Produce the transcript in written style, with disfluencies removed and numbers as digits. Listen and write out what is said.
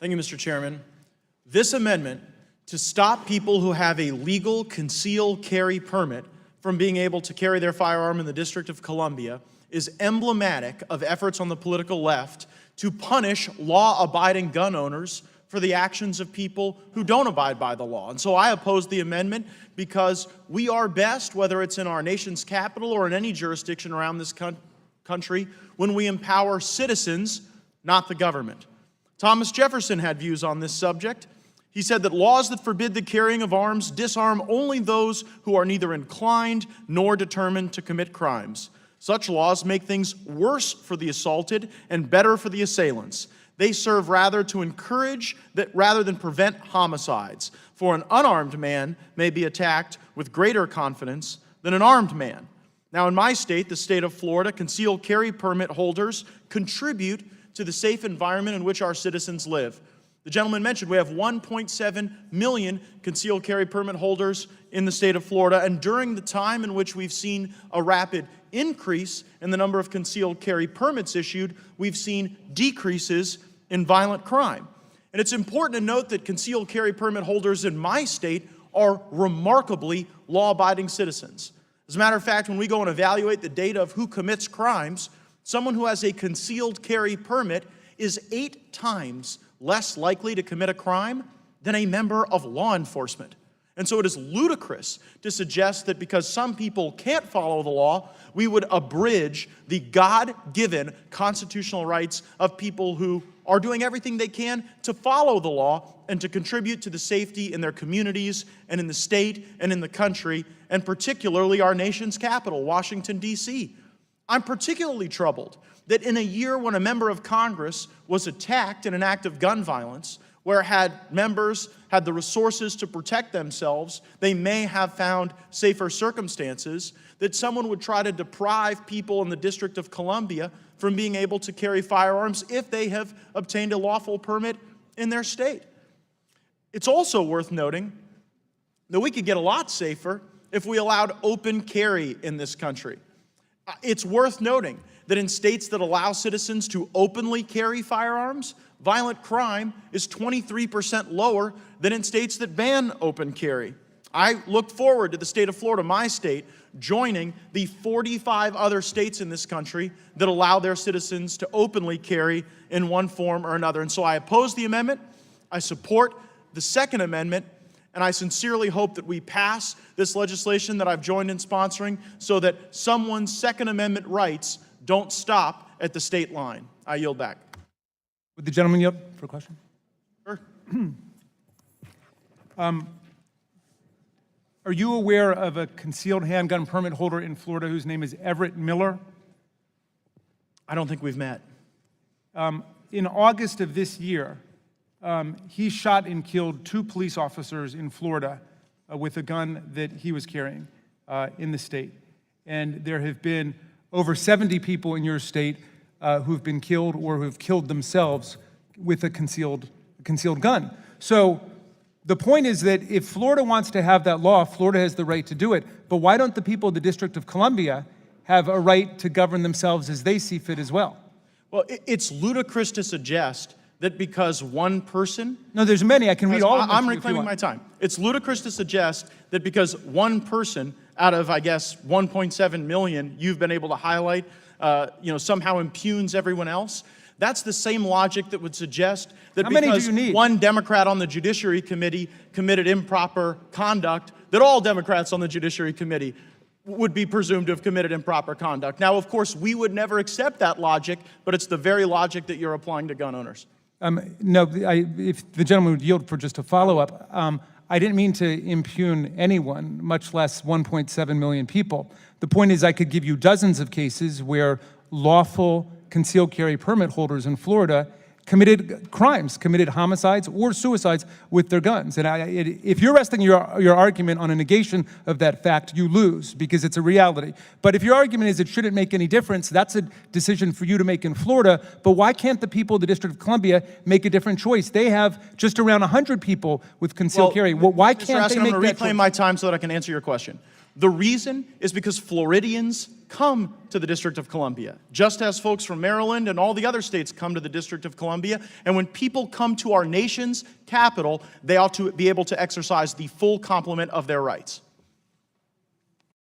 Thank you, Mr. Chairman. This amendment to stop people who have a legal concealed carry permit from being able to carry their firearm in the District of Columbia is emblematic of efforts on the political left to punish law-abiding gun owners for the actions of people who don't abide by the law. And so I oppose the amendment because we are best, whether it's in our nation's capital or in any jurisdiction around this country, when we empower citizens, not the government. Thomas Jefferson had views on this subject. He said that laws that forbid the carrying of arms disarm only those who are neither inclined nor determined to commit crimes. Such laws make things worse for the assaulted and better for the assailants. They serve rather to encourage rather than prevent homicides. For an unarmed man may be attacked with greater confidence than an armed man. Now, in my state, the state of Florida, concealed carry permit holders contribute to the safe environment in which our citizens live. The gentleman mentioned we have 1.7 million concealed carry permit holders in the state of Florida, and during the time in which we've seen a rapid increase in the number of concealed carry permits issued, we've seen decreases in violent crime. And it's important to note that concealed carry permit holders in my state are remarkably law-abiding citizens. As a matter of fact, when we go and evaluate the data of who commits crimes, someone who has a concealed carry permit is 8 times less likely to commit a crime than a member of law enforcement. And so it is ludicrous to suggest that because some people can't follow the law, we would abridge the God-given constitutional rights of people who are doing everything they can to follow the law and to contribute to the safety in their communities and in the state and in the country, and particularly our nation's capital, Washington, D.C. I'm particularly troubled that in a year when a member of Congress was attacked in an act of gun violence, where had members had the resources to protect themselves, they may have found safer circumstances, that someone would try to deprive people in the District of Columbia from being able to carry firearms if they have obtained a lawful permit in their state. It's also worth noting that we could get a lot safer if we allowed open carry in this country. It's worth noting that in states that allow citizens to openly carry firearms, violent crime is 23% lower than in states that ban open carry. I look forward to the state of Florida, my state, joining the 45 other states in this country that allow their citizens to openly carry in one form or another. And so I oppose the amendment, I support the Second Amendment, and I sincerely hope that we pass this legislation that I've joined in sponsoring so that someone's Second Amendment rights don't stop at the state line. I yield back. Would the gentleman yield for a question? Sure. Are you aware of a concealed handgun permit holder in Florida whose name is Everett Miller? I don't think we've met. In August of this year, he shot and killed 2 police officers in Florida with a gun that he was carrying in the state. And there have been over 70 people in your state who've been killed or who've killed themselves with a concealed gun. So the point is that if Florida wants to have that law, Florida has the right to do it. But why don't the people of the District of Columbia have a right to govern themselves as they see fit as well? Well, it's ludicrous to suggest that because one person... No, there's many. I can read all of them. I'm reclaiming my time. It's ludicrous to suggest that because one person out of, I guess, 1.7 million you've been able to highlight, somehow impugns everyone else. That's the same logic that would suggest that because one Democrat on the Judiciary Committee committed improper conduct, that all Democrats on the Judiciary Committee would be presumed to have committed improper conduct. Now, of course, we would never accept that logic, but it's the very logic that you're applying to gun owners. No, if the gentleman would yield for just a follow-up, I didn't mean to impugn anyone, much less 1.7 million people. The point is I could give you dozens of cases where lawful concealed carry permit holders in Florida committed crimes, committed homicides or suicides with their guns. And if you're resting your argument on a negation of that fact, you lose because it's a reality. But if your argument is it shouldn't make any difference, that's a decision for you to make in Florida. But why can't the people of the District of Columbia make a different choice? They have just around 100 people with concealed carry. Well, why can't they make that choice? I'm going to reclaim my time so that I can answer your question. The reason is because Floridians come to the District of Columbia, just as folks from Maryland and all the other states come to the District of Columbia. And when people come to our nation's capital, they ought to be able to exercise the full complement of their rights.